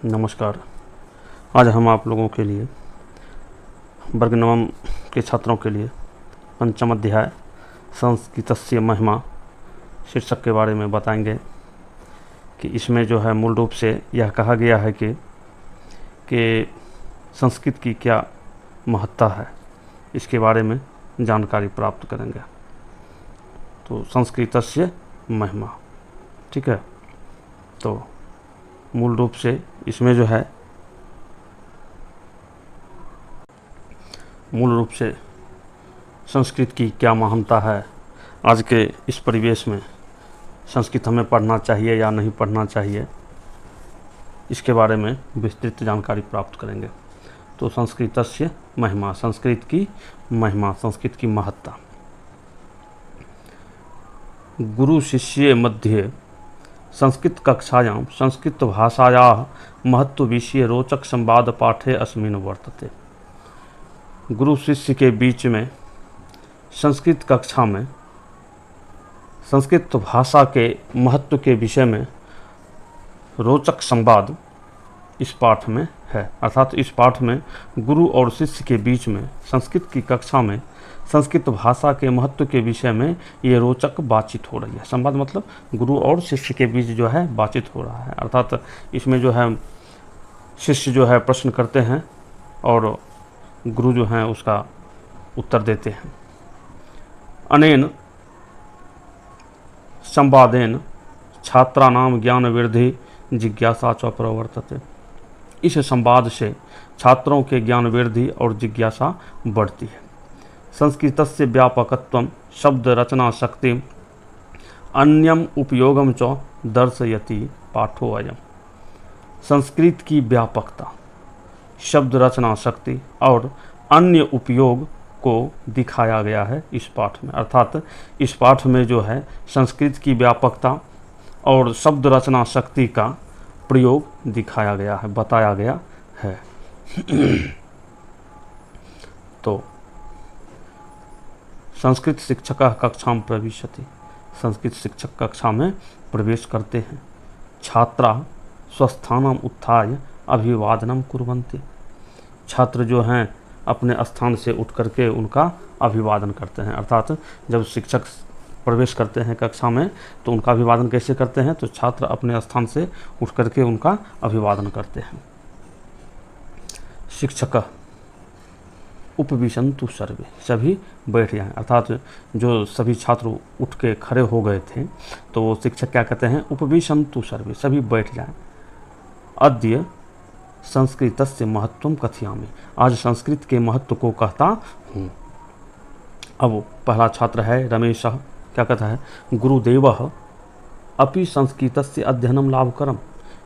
नमस्कार। आज हम आप लोगों के लिए वर्ग नवम के छात्रों के लिए पंचम अध्याय संस्कृतस्य महिमा शीर्षक के बारे में बताएंगे कि इसमें जो है मूल रूप से यह कहा गया है कि संस्कृत की क्या महत्ता है, इसके बारे में जानकारी प्राप्त करेंगे। तो संस्कृतस्य महिमा, ठीक है। तो मूल रूप से इसमें जो है संस्कृत की क्या महानता है, आज के इस परिवेश में संस्कृत हमें पढ़ना चाहिए या नहीं पढ़ना चाहिए, इसके बारे में विस्तृत जानकारी प्राप्त करेंगे। तो संस्कृतस्य महिमा, संस्कृत की महिमा, संस्कृत की महत्ता। गुरु शिष्ये मध्ये संस्कृत कक्षायां संस्कृत भाषायाः महत्व विषये रोचक संवाद पाठे अस्मिन् वर्तते। गुरु शिष्य के बीच में संस्कृत कक्षा में संस्कृत भाषा के महत्व के विषय में रोचक संवाद इस पाठ में है। अर्थात इस पाठ में गुरु और शिष्य के बीच में संस्कृत की कक्षा में संस्कृत भाषा के महत्व के विषय में ये रोचक बातचीत हो रही है। संवाद मतलब गुरु और शिष्य के बीच जो है बातचीत हो रहा है। अर्थात इसमें जो है शिष्य जो है प्रश्न करते हैं और गुरु जो हैं उसका उत्तर देते हैं। अनेन संवादेन छात्राणाम ज्ञान वृद्धि जिज्ञासा च प्रवर्तते। इस संवाद से छात्रों के ज्ञान वृद्धि और जिज्ञासा बढ़ती है। संस्कृतस्य व्यापकत्वं शब्द रचना शक्ति अन्यम उपयोगम च दर्शयति पाठो अयम। संस्कृत की व्यापकता, शब्द रचना शक्ति और अन्य उपयोग को दिखाया गया है इस पाठ में। अर्थात इस पाठ में जो है संस्कृत की व्यापकता और शब्द रचना शक्ति का प्रयोग दिखाया गया है, बताया गया है। तो संस्कृत शिक्षक कक्षा में प्रविशति, संस्कृत शिक्षक कक्षा में प्रवेश करते हैं। छात्रा स्वस्थानम उत्थाय अभिवादनम कुर्वन्ति। छात्र जो हैं अपने स्थान से उठ करके उनका अभिवादन करते हैं। अर्थात जब शिक्षक प्रवेश करते हैं कक्षा में तो उनका अभिवादन कैसे करते हैं, तो छात्र अपने स्थान से उठ करके उनका अभिवादन करते हैं। शिक्षक उपविशन्तु सर्वे, सभी बैठ जाएं। अर्थात जो सभी छात्र उठ के खड़े हो गए थे तो वो शिक्षक क्या कहते हैं, उपविशन्तु सर्वे, सभी बैठ जाएं। अद्य संस्कृतस्य महत्वं कथयामि, आज संस्कृत के महत्व को कहता हूँ। अब पहला छात्र है रमेश, क्या कहता है, गुरुदेवः अपि संस्कृतस्य अध्ययनं लाभकरम्।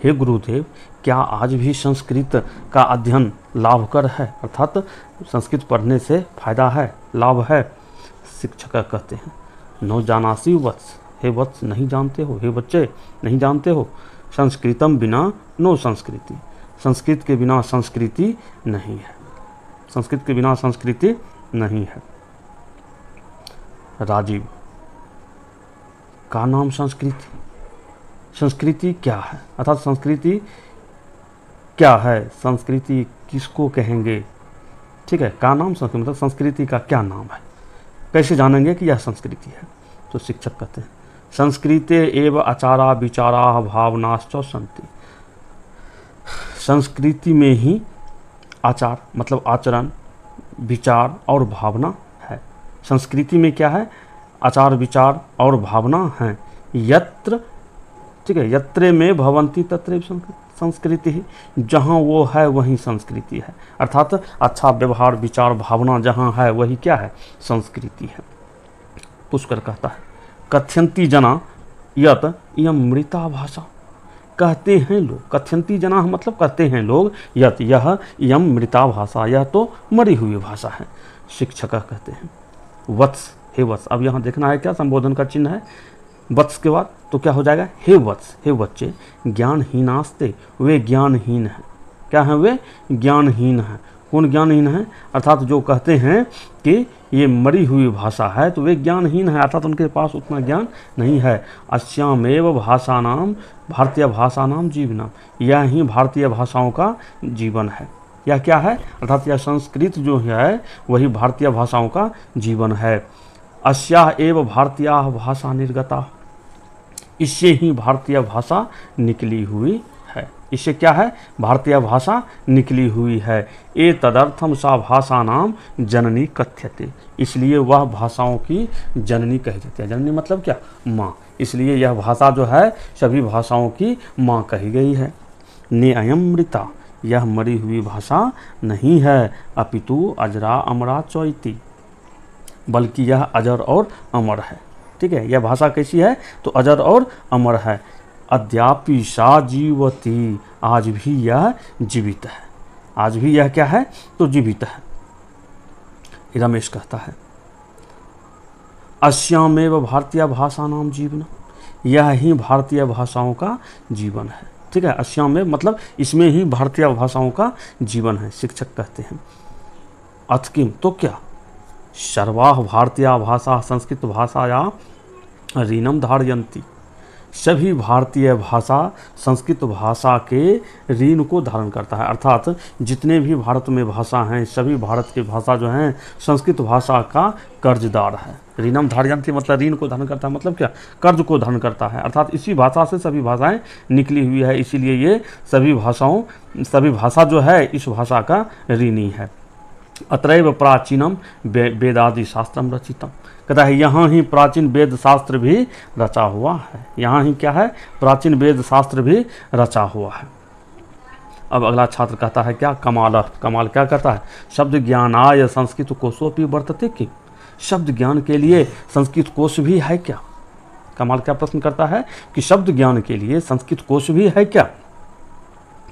हे गुरुदेव, क्या आज भी संस्कृत का अध्ययन लाभकर है, अर्थात संस्कृत पढ़ने से फायदा है, लाभ है। शिक्षक कहते हैं नो जानासि वत्स, हे वत्स नहीं जानते हो, हे बच्चे नहीं जानते हो, संस्कृतम बिना नो संस्कृति, संस्कृत के बिना संस्कृति नहीं है, संस्कृत के बिना संस्कृति नहीं है। राजीव, का नाम संस्कृति, संस्कृति क्या है, अर्थात संस्कृति क्या है, संस्कृति किसको कहेंगे, ठीक है। का नाम संस्कृति मतलब संस्कृति का क्या नाम है, कैसे जानेंगे कि यह संस्कृति है। तो शिक्षक कहते हैं संस्कृते एव आचारा विचारा भावनाश्च सन्ति। संस्कृति में ही आचार मतलब आचरण, विचार और भावना है। संस्कृति में क्या है, आचार विचार और भावना है। यत्र, ठीक है, यत्रे में भवन्ति तत्र संस्कृति ही, जहाँ वो है वहीं संस्कृति है। अर्थात अच्छा व्यवहार विचार भावना जहाँ है वही क्या है, संस्कृति है। पुष्कर कहता है कथयन्ति जना यत इयं मृता भाषा। कहते हैं लोग, कथयन्ति जना मतलब कहते हैं लोग, यत यह इयं मृता भाषा, यह तो मरी हुई भाषा है। शिक्षक कहते हैं वत्स, हे वत्स। अब यहाँ देखना है क्या संबोधन का चिन्ह है, वत्स के बाद तो क्या हो जाएगा, हे वत्स, हे बच्चे, ज्ञानहीनास्ते, वे ज्ञानहीन हैं। क्या है, वे ज्ञानहीन हैं। कौन ज्ञानहीन है? अर्थात जो कहते हैं कि ये मरी हुई भाषा है तो वे ज्ञानहीन है, अर्थात उनके पास उतना ज्ञान नहीं है। अस्यामेव भाषानाम भारतीय भाषानाम जीवनम, यह ही भारतीय भाषाओं का जीवन है। यह क्या है? अर्थात यह संस्कृत जो है वही भारतीय भाषाओं का जीवन है। अस्याह एव भारतीय भाषा निर्गता, इससे ही भारतीय भाषा निकली हुई है। इससे क्या है? भारतीय भाषा निकली हुई है। ए तदर्थम सा भाषा नाम जननी कथ्यते, इसलिए वह भाषाओं की जननी कही जाती है। जननी मतलब क्या? माँ। इसलिए यह भाषा जो है सभी भाषाओं की माँ कही गई है। ने अयमृता, यह मरी हुई भाषा नहीं है। अपितु अजरा अमरा चौती, बल्कि यह अजर और अमर है। ठीक है, यह भाषा कैसी है? तो अजर और अमर है। अद्यापि सा जीवती, आज भी यह जीवित है। आज भी यह क्या है? तो जीवित है। रमेश कहता है अस्यामेव भारतीय भाषा नाम जीवन, यह ही भारतीय भाषाओं का जीवन है। ठीक है, अस्यामेव मतलब इसमें ही भारतीय भाषाओं का जीवन है। शिक्षक कहते हैं अथ किम, तो क्या? सर्वाः भारतीय भाषा संस्कृत भाषा या ऋणम धारयन्ति, सभी भारतीय भाषा संस्कृत भाषा के ऋण को धारण करता है। अर्थात जितने भी भारत में भाषा हैं सभी भारत की भाषा जो हैं संस्कृत भाषा का कर्जदार है। ऋणम धारयन्ति मतलब ऋण को धारण करता है, मतलब क्या? कर्ज को धारण करता है। अर्थात इसी भाषा से सभी भाषाएं निकली हुई है, इसीलिए ये सभी भाषा जो है इस भाषा का ऋणी है। अत्रैव प्राचीनम वेदादि शास्त्रम रचितम, कहता है यहाँ ही प्राचीन वेद शास्त्र भी रचा हुआ है। यहाँ ही क्या है? प्राचीन वेद शास्त्र भी रचा हुआ है। अब अगला छात्र कहता है क्या? कमाल। कमाल क्या कहता है? शब्द ज्ञानाय संस्कृत कोशोपि वर्तते कि, शब्द ज्ञान के लिए संस्कृत कोश भी है क्या? कमाल क्या प्रश्न करता है कि शब्द ज्ञान के लिए संस्कृत कोश भी है क्या?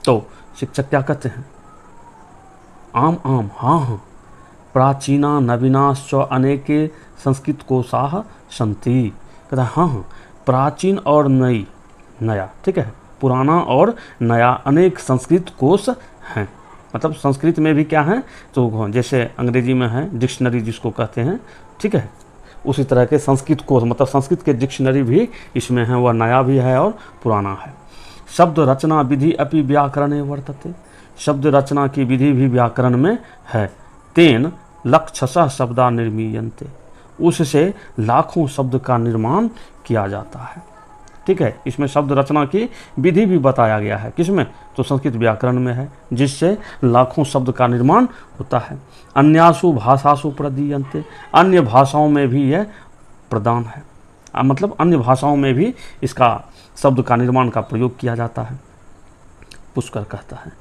तो शिक्षक क्या कहते हैं? आम आम, हाँ हाँ, प्राचीना नवीनाश्च अनेके संस्कृत कोशाः सन्ति, कहता है हाँ हाँ, प्राचीन और नई, नया, ठीक है, पुराना और नया अनेक संस्कृत कोश हैं। मतलब संस्कृत में भी क्या है? तो जैसे अंग्रेजी में है डिक्शनरी जिसको कहते हैं, ठीक है, उसी तरह के संस्कृत कोश मतलब संस्कृत के डिक्शनरी भी इसमें है, वह नया भी है और पुराना है। शब्द रचना विधि अपि व्याकरणे वर्तते, शब्द रचना की विधि भी व्याकरण में है। तेन लक्षशः शब्दा निर्मीयन्ते, उससे लाखों शब्द का निर्माण किया जाता है। ठीक है, इसमें शब्द रचना की विधि भी बताया गया है। किसमें? तो संस्कृत व्याकरण में है, जिससे लाखों शब्द का निर्माण होता है। अन्यासु भाषासु प्रदीयन्ते, अन्य भाषाओं में भी यह प्रदान है, मतलब अन्य भाषाओं में भी इसका शब्द का निर्माण का प्रयोग किया जाता है। पुष्कर कहता है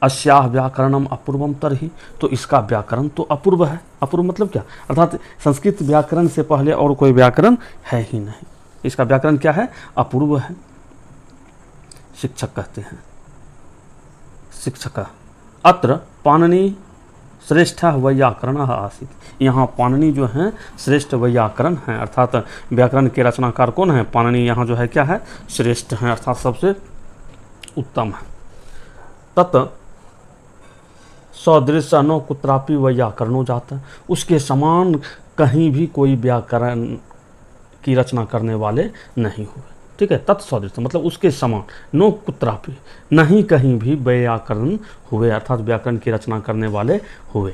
अस्याह व्याकरणम अपूर्वम तरहि, तो इसका व्याकरण तो अपूर्व है। अपूर्व मतलब क्या? अर्थात संस्कृत व्याकरण से पहले और कोई व्याकरण है ही नहीं, इसका व्याकरण क्या है? अपूर्व है। शिक्षक कहते हैं, शिक्षक अत्र पाणिनि श्रेष्ठ वैयाकरण आसीत, यहाँ पाणिनि जो हैं श्रेष्ठ वैयाकरण हैं, अर्थात व्याकरण के रचनाकार कौन है? पाणिनि यहाँ जो है क्या है? श्रेष्ठ हैं, अर्थात सबसे उत्तम है। तत् सदृश न कुत्रापि वैयाकरणो जाता, उसके समान कहीं भी कोई व्याकरण की रचना करने वाले नहीं हुए। ठीक है, तत्सदृश मतलब उसके समान, नो कुत्रापि नहीं कहीं भी व्याकरण हुए, अर्थात व्याकरण की रचना करने वाले हुए।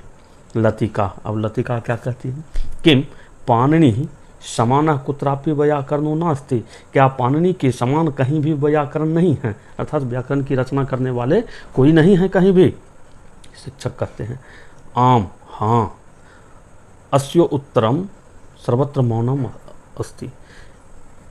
लतिका, अब लतिका क्या कहती है? किम पाणिनि समान कुत्रापि व्याकरणो नास्ति, क्या पाणिनि के समान कहीं भी व्याकरण नहीं है, अर्थात व्याकरण की रचना करने वाले कोई नहीं है कहीं भी। शिक्षक कहते हैं आम, हाँ, अस्यो उत्तरम सर्वत्र मौनम अस्ति,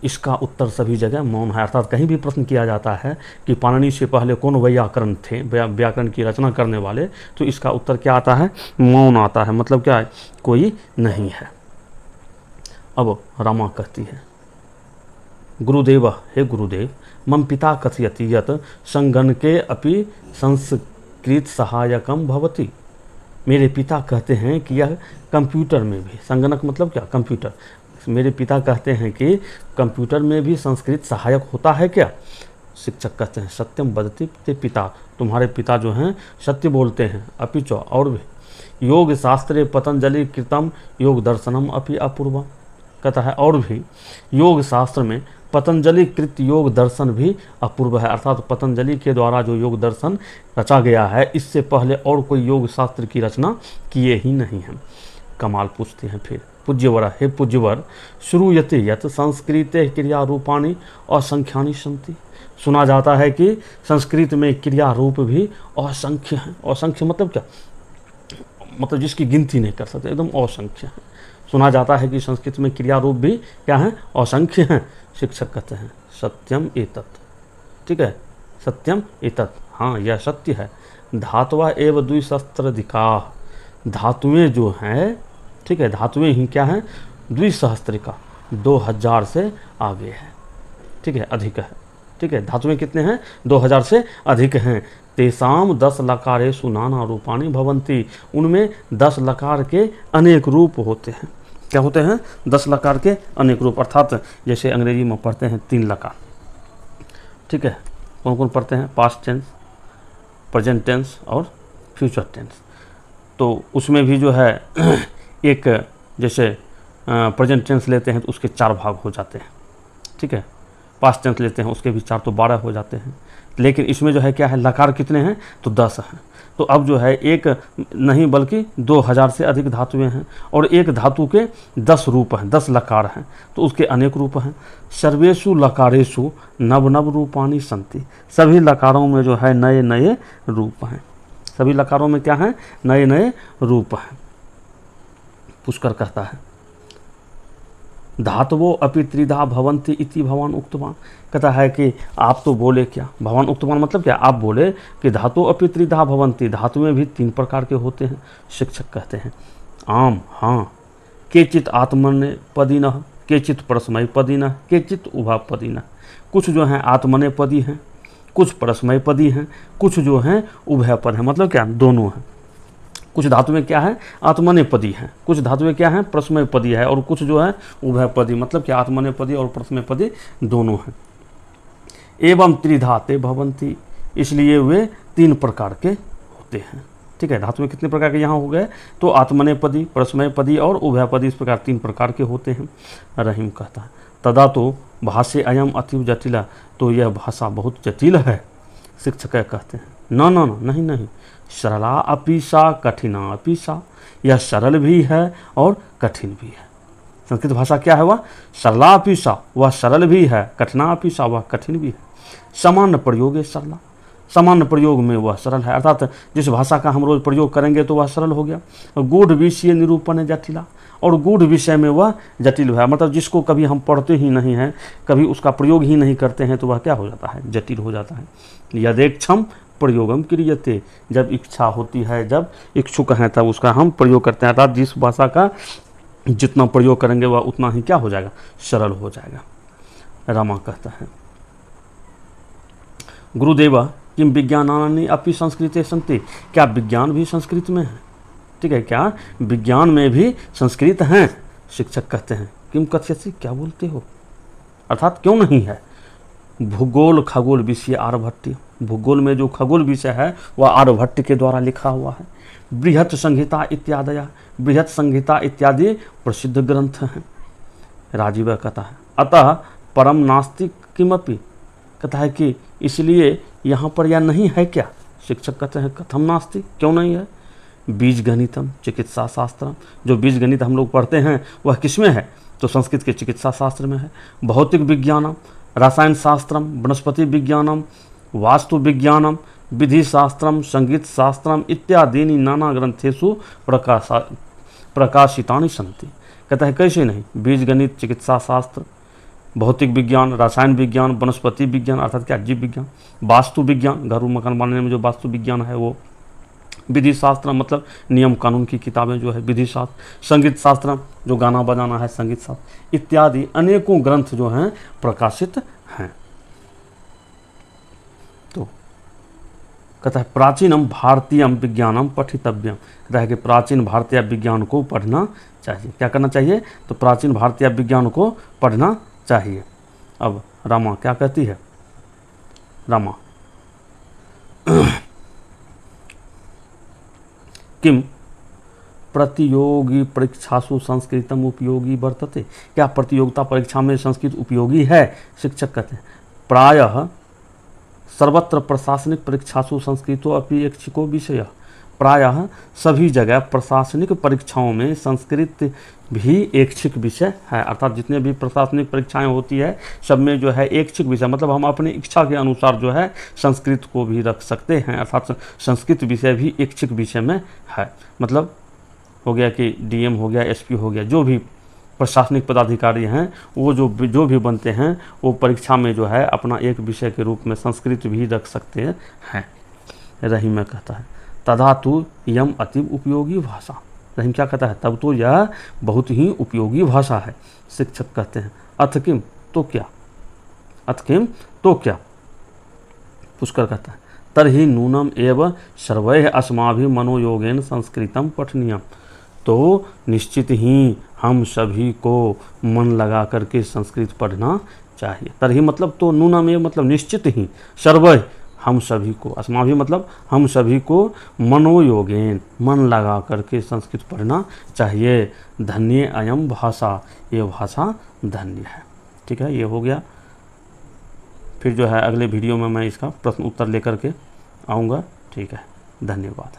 इसका उत्तर सभी जगह मौन है। अर्थात कहीं भी प्रश्न किया जाता है कि पाणिनि से पहले कौन वैयाकरण थे, व्याकरण की रचना करने वाले, तो इसका उत्तर क्या आता है? मौन आता है, मतलब क्या है? कोई नहीं है। अब रमा कहती है गुरुदेव, हे गुरुदेव, मम पिता कथयति यत् संगणके अपि संस्कृत सहायकम भवति, मेरे पिता कहते हैं कि यह कंप्यूटर में भी, संगणक मतलब क्या? कंप्यूटर, मेरे पिता कहते हैं कि कंप्यूटर में भी संस्कृत सहायक होता है क्या? शिक्षक कहते हैं सत्यम वदति ते पिता, तुम्हारे पिता जो हैं सत्य बोलते हैं। अपिच और भी योग शास्त्रे पतंजलि कृतम योग दर्शनम अपि अपूर्वम, कहता है और भी योग शास्त्र में पतंजलि कृत योग दर्शन भी अपूर्व है, अर्थात पतंजलि के द्वारा जो योग दर्शन रचा गया है इससे पहले और कोई योग शास्त्र की रचना किए ही नहीं है। कमाल पूछते हैं फिर पूज्यवर, हे पूज्यवर, श्रूयते यत संस्कृते क्रिया रूपाणी असंख्यानि सन्ति, सुना जाता है कि संस्कृत में क्रिया रूप भी असंख्य हैं। असंख्य मतलब क्या, मतलब जिसकी गिनती नहीं कर सकते, एकदम असंख्य है। सुना जाता है कि संस्कृत में क्रिया रूप भी क्या है, असंख्य हैं। शिक्षक कहते हैं सत्यम एतत्, ठीक है, सत्यम एतत्, हाँ यह सत्य है। धातवा एव द्विसहस्त्रधिका, धातुएं जो हैं, ठीक है, धातुएं ही क्या हैं, द्विसहस्त्रिका, 2000 से आगे है, ठीक है, अधिक है, ठीक है। धातुएं कितने हैं, 2000 से अधिक हैं। तेसाम 10 लकारेषु नाना रूपाणि भवन्ति, उनमें 10 लकार के अनेक रूप होते हैं। क्या होते हैं, 10 लकार के अनेक रूप, अर्थात जैसे अंग्रेजी में पढ़ते हैं 3 लकार, ठीक है। कौन कौन पढ़ते हैं, पास्ट टेंस, प्रेजेंट टेंस और फ्यूचर टेंस। तो उसमें भी जो है एक जैसे प्रेजेंट टेंस लेते हैं तो उसके 4 भाग हो जाते हैं, ठीक है। पास्ट टेंस लेते हैं उसके भी 4, तो 12 हो जाते हैं। लेकिन इसमें जो है क्या है, लकार कितने हैं, तो 10 हैं। तो अब जो है एक नहीं बल्कि 2000 से अधिक धातुएं हैं और एक धातु के 10 रूप हैं, 10 लकार हैं, तो उसके अनेक रूप हैं। सर्वेषु लकारेषु नव नव रूपाणि सन्ति, सभी लकारों में जो है नए नए रूप हैं, सभी लकारों में क्या है, नए नए रूप हैं। पुष्कर कहता है धातवो अपि त्रिधा भवन्ति इति भवान उक्तवान, कहता है कि आप तो बोले क्या, भवान उक्तवान मतलब क्या, आप बोले कि धातु अपि त्रिधा भवन्ति, धातुएं भी 3 प्रकार के होते हैं। शिक्षक कहते हैं आम, हाँ, केचित आत्मनेपदिनः, केचित परस्मैपदिनः, केचित उभयपदिनः, कुछ जो हैं आत्मनेपदी हैं, कुछ परस्मैपदी हैं, कुछ जो हैं उभयपद हैं, मतलब क्या, दोनों हैं। कुछ धातुएं क्या है, आत्मनेपदी हैं, कुछ धातुएं क्या हैं, परस्मैपदी है, और कुछ जो है उभयपदी, मतलब क्या, आत्मनेपदी और परस्मैपदी दोनों हैं। एवं त्रिधाते भवन्ति, इसलिए वे 3 प्रकार के होते हैं, ठीक है। धातुएं कितने प्रकार के यहाँ हो गए, तो आत्मनेपदी, परस्मैपदी और उभयपदी, इस प्रकार 3 प्रकार के होते हैं। रहीम कहता है तदा तो भाष्य अयम अतीव जटिला, तो यह भाषा बहुत जटिल है। शिक्षक कहते हैं न न न, नहीं नहीं, सरला अपीसा कठिना अपीसा, यह सरल भी है और कठिन भी है। संस्कृत भाषा क्या है, वह सरला अपीसा, वह सरल भी है, कठिना अपीसा, वह कठिन भी है। सामान्य प्रयोग है सरला, सामान्य प्रयोग में वह सरल है, अर्थात जिस भाषा का हम रोज प्रयोग करेंगे तो वह सरल हो गया। गूढ़ विषय निरूपण जटिला, और गूढ़ विषय में वह जटिल है, मतलब जिसको कभी हम पढ़ते ही नहीं हैं, कभी उसका प्रयोग ही नहीं करते हैं, तो वह क्या हो जाता है, जटिल हो जाता है। यदेक्षम प्रयोगम क्रियते, जब इच्छा होती है, जब इच्छुक हैं तब उसका हम प्रयोग करते हैं, अर्थात जिस भाषा का जितना प्रयोग करेंगे वह उतना ही क्या हो जाएगा, सरल हो जाएगा। रामा कहता है गुरुदेव किम विज्ञानानि अपि संस्कृते सन्ति, क्या विज्ञान भी संस्कृत में है, ठीक है, क्या विज्ञान में भी संस्कृत हैं। शिक्षक कहते हैं किम कथयसि, क्या बोलते हो, अर्थात क्यों नहीं है। भूगोल खगोल विषय आर्यभट्ट, भूगोल में जो खगोल विषय है वह आर्यभट्ट के द्वारा लिखा हुआ है। बृहत संहिता इत्यादि, बृहत संहिता इत्यादि प्रसिद्ध ग्रंथ हैं। राजीव कहता है अतः परम नास्ति किमपि, कहता है कि इसलिए यहाँ पर यह नहीं है क्या। शिक्षक कहते हैं कथम नास्ति, क्यों नहीं है। बीज गणितम चिकित्सा शास्त्रम, जो बीज गणित हम लोग पढ़ते हैं वह किस में है, तो संस्कृत के चिकित्सा शास्त्र में है। भौतिक विज्ञानम रसायन शास्त्रम वनस्पति विज्ञानम वास्तु विज्ञानम विधि शास्त्रम संगीत शास्त्रम इत्यादि नाना ग्रंथेषु प्रकाशितानि सन्ति, कहता है कैसे नहीं, बीज गणित चिकित्सा शास्त्र, भौतिक विज्ञान, रसायन विज्ञान, वनस्पति विज्ञान अर्थात क्या जीव विज्ञान, वास्तु विज्ञान घर मकान बनाने में जो वास्तु विज्ञान है वो, विधि शास्त्र मतलब नियम कानून की किताबें जो है विधि शास्त्र, संगीत शास्त्र जो गाना बजाना है संगीत शास्त्र इत्यादि अनेकों ग्रंथ जो हैं प्रकाशित हैं। तो कहता है प्राचीनम भारतीयम विज्ञानम पठितव्यम, कहता है कि प्राचीन भारतीय विज्ञान को पढ़ना चाहिए। क्या करना चाहिए, तो प्राचीन भारतीय विज्ञान को पढ़ना चाहिए। अब रामा क्या कहती है, रामा किम प्रतियोगी परीक्षासु संस्कृतम उपयोगी वर्तते, क्या प्रतियोगिता परीक्षा में संस्कृत उपयोगी है? शिक्षक कहते हैं प्रायः सर्वत्र प्रशासनिक परीक्षासु संस्कृतो अपि ऐच्छिको विषय, प्रायः सभी जगह प्रशासनिक परीक्षाओं में संस्कृत भी ऐच्छिक विषय है। अर्थात जितने भी प्रशासनिक परीक्षाएं होती है सब में जो है ऐच्छिक विषय, मतलब हम अपनी इच्छा के अनुसार जो है संस्कृत को भी रख सकते हैं, अर्थात संस्कृत विषय भी ऐच्छिक विषय में है। मतलब हो गया कि डीएम हो गया, एसपी हो गया, जो भी प्रशासनिक पदाधिकारी हैं वो जो भी बनते हैं वो परीक्षा में जो है अपना एक विषय के रूप में संस्कृत भी रख सकते हैं। रहीम में कहता है तथा तो यम अति उपयोगी भाषा, रहीम क्या कहता है? तब तो यह बहुत ही उपयोगी भाषा है। शिक्षक कहते हैं अथ किम, तो क्या? अथ किम, तो क्या? पुष्कर कहता है तरहि नूनम एव सर्वैः अस्माभिः मनोयोगेन संस्कृतम पठनीयम, तो निश्चित ही हम सभी को मन लगा करके संस्कृत पढ़ना चाहिए। तरही मतलब तो, नूनम एव मतलब निश्चित ही, सर्वैः हम सभी को, अस्माभिः मतलब हम सभी को, मनोयोगेन मन लगा करके संस्कृत पढ़ना चाहिए। धन्य अयम भाषा, ये भाषा धन्य है। ठीक है, ये हो गया। फिर जो है अगले वीडियो में मैं इसका प्रश्न उत्तर लेकर के आऊँगा। ठीक है, धन्यवाद।